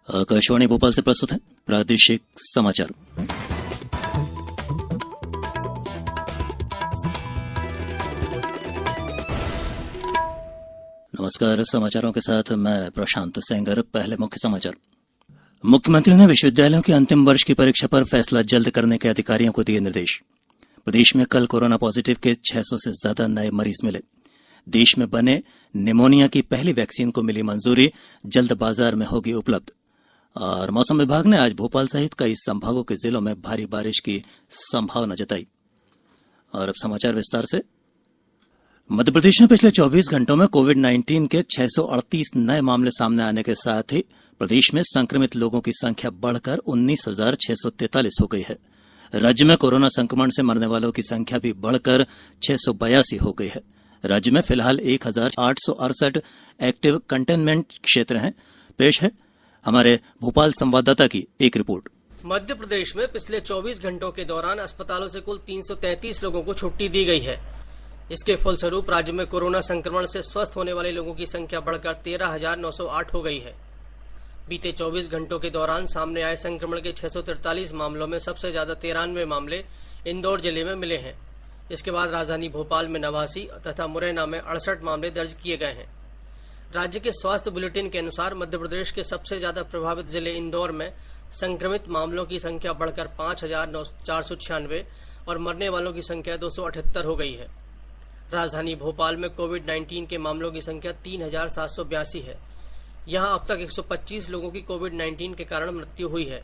आकाशवाणी भोपाल से प्रस्तुत है प्रादेशिक समाचार। नमस्कार, समाचारों के साथ मैं प्रशांत सेंगर। पहले मुख्य समाचार। मुख्यमंत्री ने विश्वविद्यालयों के अंतिम वर्ष की परीक्षा पर फैसला जल्द करने के अधिकारियों को दिए निर्देश। प्रदेश में कल कोरोना पॉजिटिव के 600 से ज्यादा नए मरीज मिले। देश में बने निमोनिया की पहली वैक्सीन को मिली मंजूरी, जल्द बाजार में होगी उपलब्ध। और मौसम विभाग ने आज भोपाल सहित कई संभागों के जिलों में भारी बारिश की संभावना जताई। और अब समाचार विस्तार से। मध्यप्रदेश में पिछले 24 घंटों में कोविड-19 के 638 नए मामले सामने आने के साथ ही प्रदेश में संक्रमित लोगों की संख्या बढ़कर 19,643 हो गई है। राज्य में कोरोना संक्रमण से मरने वालों की संख्या भी बढ़कर 682 हो गई है। राज्य में फिलहाल 1,868 एक्टिव कंटेनमेंट क्षेत्र हैं। पेश है हमारे भोपाल संवाददाता की एक रिपोर्ट। मध्य प्रदेश में पिछले 24 घंटों के दौरान अस्पतालों से कुल 333 लोगों को छुट्टी दी गई है। इसके फलस्वरूप राज्य में कोरोना संक्रमण से स्वस्थ होने वाले लोगों की संख्या बढ़कर 13,908 हो गई है। बीते 24 घंटों के दौरान सामने आए संक्रमण के 643 मामलों में सबसे ज्यादा 93 मामले इंदौर जिले में मिले हैं। इसके बाद राजधानी भोपाल में 89 तथा मुरैना में 68 मामले दर्ज किए गए हैं। राज्य के स्वास्थ्य बुलेटिन के अनुसार मध्य प्रदेश के सबसे ज्यादा प्रभावित जिले इंदौर में संक्रमित मामलों की संख्या बढ़कर 5,496 और मरने वालों की संख्या 278 हो गई है। राजधानी भोपाल में कोविड-19 के मामलों की संख्या 3,782 है। यहां अब तक 125 लोगों की कोविड-19 के कारण मृत्यु हुई है।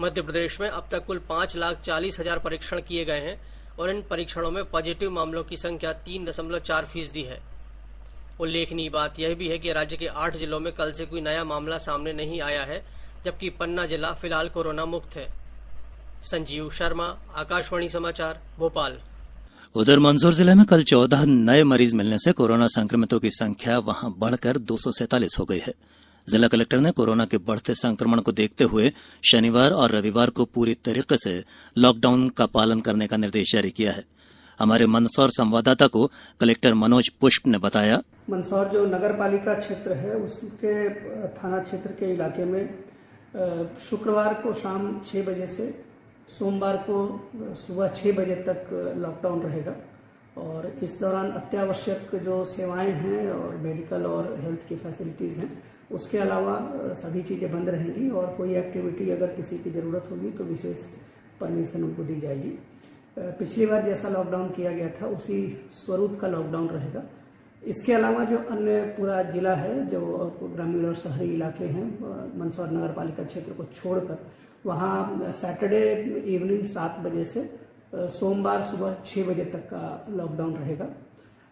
मध्य प्रदेश में अब तक कुल 5,40,000 परीक्षण किए गए हैं और इन परीक्षणों में पॉजिटिव मामलों की संख्या 3.4% है। उल्लेखनीय बात यह भी है कि राज्य के 8 जिलों में कल से कोई नया मामला सामने नहीं आया है, जबकि पन्ना जिला फिलहाल कोरोना मुक्त है। संजीव शर्मा, आकाशवाणी समाचार, भोपाल। उधर मंदसौर जिले में कल 14 नए मरीज मिलने से कोरोना संक्रमितों की संख्या वहां बढ़कर 247 हो गई है। जिला कलेक्टर ने कोरोना के बढ़ते संक्रमण को देखते हुए शनिवार और रविवार को पूरी तरीके से लॉकडाउन का पालन करने का निर्देश जारी किया है। हमारे मंदसौर संवाददाता को कलेक्टर मनोज पुष्प ने बताया। मंदसौर जो नगर पालिका क्षेत्र है उसके थाना क्षेत्र के इलाके में शुक्रवार को शाम 6 बजे से सोमवार को सुबह 6 बजे तक लॉकडाउन रहेगा और इस दौरान अत्यावश्यक जो सेवाएं हैं और मेडिकल और हेल्थ की फैसिलिटीज़ हैं उसके अलावा सभी चीज़ें बंद रहेंगी और कोई एक्टिविटी अगर किसी की ज़रूरत होगी तो विशेष परमिशन उनको दी जाएगी। पिछली बार जैसा लॉकडाउन किया गया था उसी स्वरूप का लॉकडाउन रहेगा। इसके अलावा जो अन्य पूरा जिला है, जो ग्रामीण और शहरी इलाके हैं मंदसौर नगर पालिका क्षेत्र को छोड़कर, वहाँ सैटरडे इवनिंग 7 बजे से सोमवार सुबह 6 बजे तक का लॉकडाउन रहेगा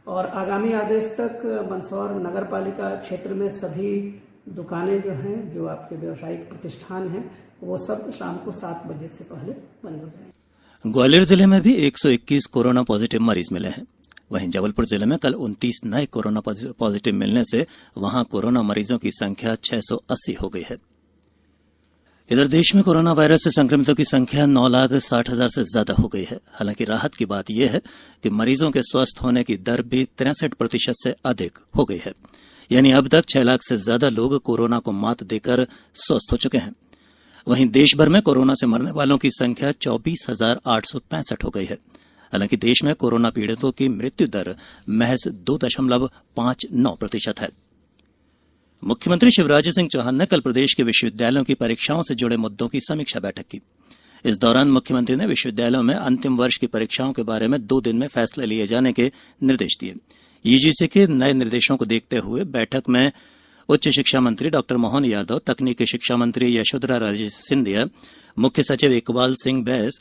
और आगामी आदेश तक मंदसौर नगर पालिका क्षेत्र में सभी दुकानें जो हैं, जो आपके व्यवसायिक प्रतिष्ठान हैं, वो सब शाम को 7 बजे से पहले बंद हो जाएंगे। ग्वालियर जिले में भी 121 कोरोना पॉजिटिव मरीज मिले हैं। वहीं जबलपुर जिले में कल 29 नए कोरोना पॉजिटिव मिलने से वहां कोरोना मरीजों की संख्या 680 हो गई है। इधर देश में कोरोना वायरस से संक्रमितों की संख्या 9,60,000 से ज्यादा हो गई है। हालांकि राहत की बात यह है कि मरीजों के स्वस्थ होने की दर भी 63% से अधिक हो गई है। यानी अब तक 6 लाख से ज्यादा लोग कोरोना को मात देकर स्वस्थ हो चुके हैं। वहीं देश भर में कोरोना से मरने वालों की संख्या 24,865 हो गई है। हालांकि देश में कोरोना पीड़ितों की मृत्यु दर महज 2.59% है। मुख्यमंत्री शिवराज सिंह चौहान ने कल प्रदेश के विश्वविद्यालयों की परीक्षाओं से जुड़े मुद्दों की समीक्षा बैठक की। इस दौरान मुख्यमंत्री ने विश्वविद्यालयों में अंतिम वर्ष की परीक्षाओं के बारे में 2 दिन में फैसले लिए जाने के निर्देश दिए। यूजीसी के नए निर्देशों को देखते हुए बैठक में उच्च शिक्षा मंत्री डॉक्टर मोहन यादव, तकनीकी शिक्षा मंत्री यशोधरा राजे सिंधिया, मुख्य सचिव इकबाल सिंह बैस,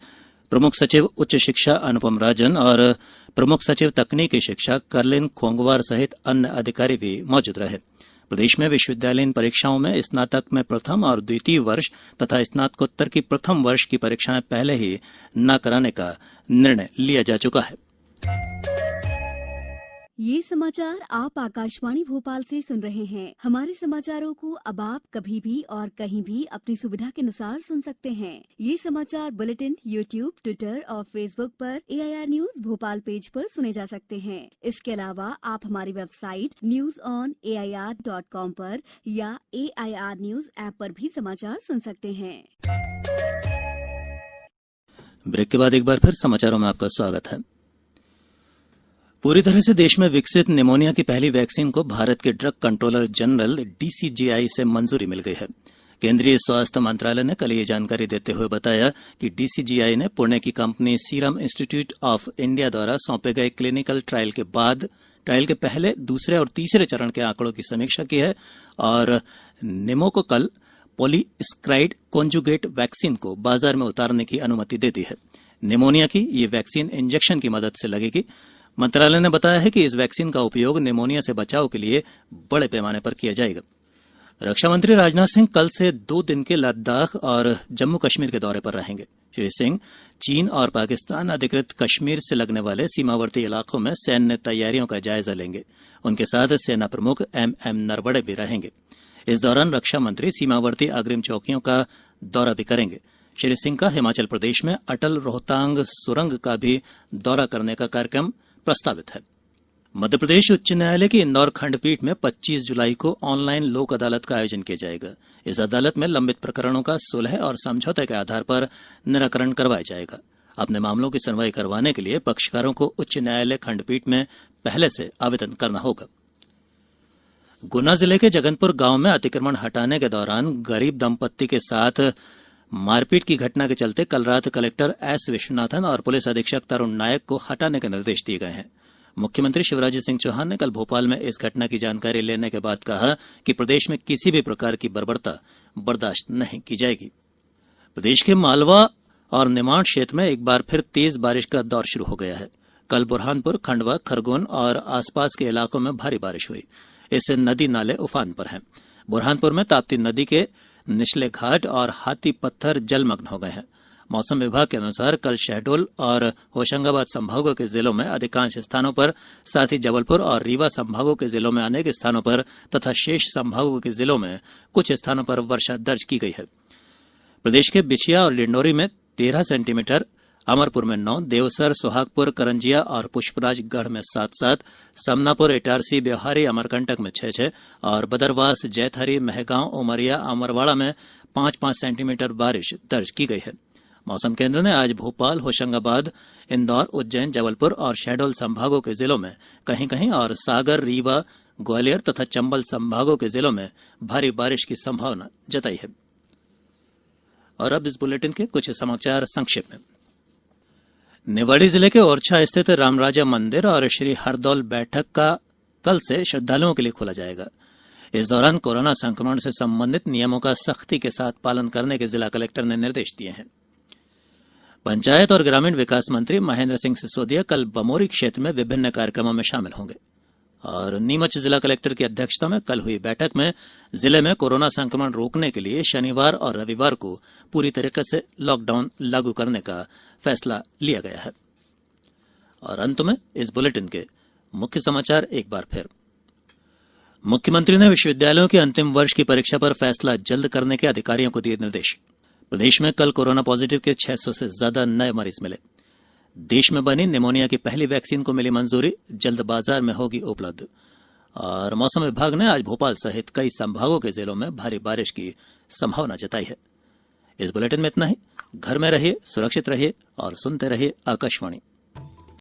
प्रमुख सचिव उच्च शिक्षा अनुपम राजन और प्रमुख सचिव तकनीकी शिक्षा करलिन खोंगवार सहित अन्य अधिकारी भी मौजूद रहे। प्रदेश में विश्वविद्यालयीन परीक्षाओं में स्नातक में प्रथम और द्वितीय वर्ष तथा स्नातकोत्तर की प्रथम वर्ष की परीक्षाएं पहले ही न कराने का निर्णय लिया जा चुका है। ये समाचार आप आकाशवाणी भोपाल से सुन रहे हैं। हमारे समाचारों को अब आप कभी भी और कहीं भी अपनी सुविधा के अनुसार सुन सकते हैं। ये समाचार बुलेटिन यूट्यूब, ट्विटर और फेसबुक पर AIR न्यूज भोपाल पेज पर सुने जा सकते हैं। इसके अलावा आप हमारी वेबसाइट newsonair.com पर या AIR न्यूज ऐप पर भी समाचार सुन सकते हैं। ब्रेक के बाद एक बार फिर समाचारों में आपका स्वागत है। पूरी तरह से देश में विकसित निमोनिया की पहली वैक्सीन को भारत के ड्रग कंट्रोलर जनरल DCGI से मंजूरी मिल गई है। केंद्रीय स्वास्थ्य मंत्रालय ने कल ये जानकारी देते हुए बताया कि DCGI ने पुणे की company serum institute of India द्वारा सौंपे गए क्लिनिकल ट्रायल के पहले, दूसरे और तीसरे चरण के आंकड़ों की समीक्षा की है और निमोकोकल पॉलीस्क्राइड कॉन्जुगेट वैक्सीन को बाजार में उतारने की अनुमति दे दी है। निमोनिया की ये वैक्सीन इंजेक्शन की मदद से लगेगी। मंत्रालय ने बताया है कि इस वैक्सीन का उपयोग निमोनिया से बचाव के लिए बड़े पैमाने पर किया जाएगा। रक्षा मंत्री राजनाथ सिंह कल से 2 दिन के लद्दाख और जम्मू कश्मीर के दौरे पर रहेंगे। श्री सिंह चीन और पाकिस्तान अधिकृत कश्मीर से लगने वाले सीमावर्ती इलाकों में सैन्य तैयारियों का जायजा लेंगे। उनके साथ सेना प्रमुख MM नरवणे भी रहेंगे। इस दौरान रक्षा मंत्री सीमावर्ती अग्रिम चौकियों का दौरा भी करेंगे। श्री सिंह का हिमाचल प्रदेश में अटल रोहतांग सुरंग का भी दौरा करने का कार्यक्रम प्रस्तावित है। मध्य प्रदेश उच्च न्यायालय की इंदौर खंडपीठ में 25 जुलाई को ऑनलाइन लोक अदालत का आयोजन किया जाएगा। इस अदालत में लंबित प्रकरणों का सुलह और समझौते के आधार पर निराकरण करवाया जाएगा। अपने मामलों की सुनवाई करवाने के लिए पक्षकारों को उच्च न्यायालय खंडपीठ में पहले से आवेदन करना होगा। गुना जिले के जगनपुर गांव में अतिक्रमण हटाने के दौरान गरीब दंपत्ति के साथ मारपीट की घटना के चलते कल रात कलेक्टर S विश्वनाथन और पुलिस अधीक्षक तरुण नायक को हटाने के निर्देश दिए गए हैं। मुख्यमंत्री शिवराज सिंह चौहान ने कल भोपाल में इस घटना की जानकारी लेने के बाद कहा कि प्रदेश में किसी भी प्रकार की बर्बरता बर्दाश्त नहीं की जाएगी। प्रदेश के मालवा और निमाड़ क्षेत्र में एक बार फिर तेज बारिश का दौर शुरू हो गया है। कल बुरहानपुर, खंडवा, खरगोन और आसपास के इलाकों में भारी बारिश हुई। इससे नदी नाले उफान पर हैं। बुरहानपुर में ताप्ती नदी के निचले घाट और हाथी पत्थर जलमग्न हो गए हैं। मौसम विभाग के अनुसार कल शहडोल और होशंगाबाद संभागों के जिलों में अधिकांश स्थानों पर, साथ ही जबलपुर और रीवा संभागों के जिलों में अनेक स्थानों पर तथा शेष संभागों के जिलों में कुछ स्थानों पर वर्षा दर्ज की गई है। प्रदेश के बिछिया और डिंडोरी में 13 सेंटीमीटर, अमरपुर में 9, देवसर, सोहागपुर, करंजिया और पुष्पराजगढ़ में 7-7, समनापुर, इटारसी, ब्यौहारी, अमरकंटक में 6-6 और बदरवास, जैथरी, महगांव, उमरिया, अमरवाड़ा में 5-5 सेंटीमीटर बारिश दर्ज की गई है। मौसम केंद्र ने आज भोपाल, होशंगाबाद, इंदौर, उज्जैन, जबलपुर और शहडोल संभागों के जिलों में कहीं कहीं और सागर, रीवा, ग्वालियर तथा चंबल संभागों के जिलों में भारी बारिश की संभावना जताई है। और अब इस बुलेटिन के कुछ समाचार संक्षेप में। निवाड़ी जिले के ओरछा स्थित रामराजा मंदिर और श्री हरदौल बैठक का कल से श्रद्धालुओं के लिए खोला जाएगा। इस दौरान कोरोना संक्रमण से संबंधित नियमों का सख्ती के साथ पालन करने के जिला कलेक्टर ने निर्देश दिए हैं। पंचायत और ग्रामीण विकास मंत्री महेंद्र सिंह सिसोदिया कल बमोरी क्षेत्र में विभिन्न कार्यक्रमों में शामिल होंगे और नीमच जिला कलेक्टर की अध्यक्षता में कल हुई बैठक में जिले में कोरोना संक्रमण रोकने के लिए शनिवार और रविवार को पूरी तरीके से लॉकडाउन लागू करने का फैसला लिया गया है। और अंत में इस बुलेटिन के मुख्य समाचार एक बार फिर। मुख्यमंत्री ने विश्वविद्यालयों के अंतिम वर्ष की परीक्षा पर फैसला जल्द करने के अधिकारियों को दिए निर्देश। प्रदेश में कल कोरोना पॉजिटिव के 600 से ज्यादा नए मरीज मिले। देश में बनी निमोनिया की पहली वैक्सीन को मिली मंजूरी, जल्द बाजार में होगी उपलब्ध। और मौसम विभाग ने आज भोपाल सहित कई संभागों के जिलों में भारी बारिश की संभावना जताई है। इस बुलेटिन में इतना ही। घर में रहिए, सुरक्षित रहिए और सुनते रहिए आकाशवाणी।